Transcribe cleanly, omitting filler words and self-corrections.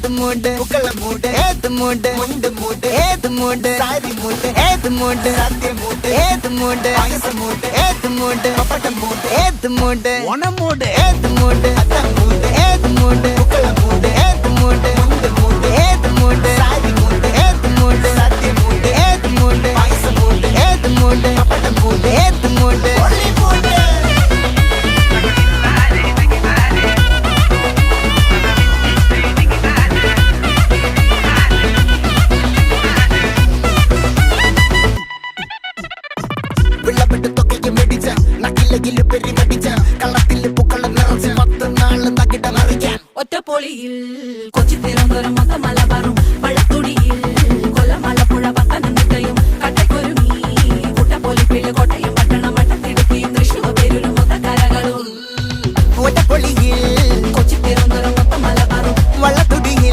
ஏத்து மூடு புக்கல மூடு ஏத்து மூடு முண்டு மூடு ஏத்து மூடு சாரி மூடு ஏத்து மூடு சத்திய மூடு ஏத்து மூடு பாயச மூடு ஏத்து மூடு பப்பட்ட மூடு ஏத்து மூடு ஒன மூடு ஏத்து மூடு அத்த மூடு ஏத்து மூடு புக்கல மூடு ஏத்து மூடு முண்டு மூடு ஏத்து மூடு சாரி மூடு ஏத்து மூடு சத்திய மூடு ஏத்து மூடு பாயச மூடு ஏத்து மூடு பப்பட்ட மூடு ஏத்து மூடு ஒளி மூடு വെള്ളപ്പെട്ട് തൊക്കയ്ക്ക് മെടിച്ച നക്കിലകില് പെരി കടിച്ച കള്ളത്തില് പൂക്കള നിറച്ച് 10 നാള് തകിട മറിക്കാൻ ഒറ്റപ്പൊളിയിൽ കൊച്ചി തിരുവനന്തപുരം മൊത്തം മലബാറും വള്ളത്തുടിയിൽ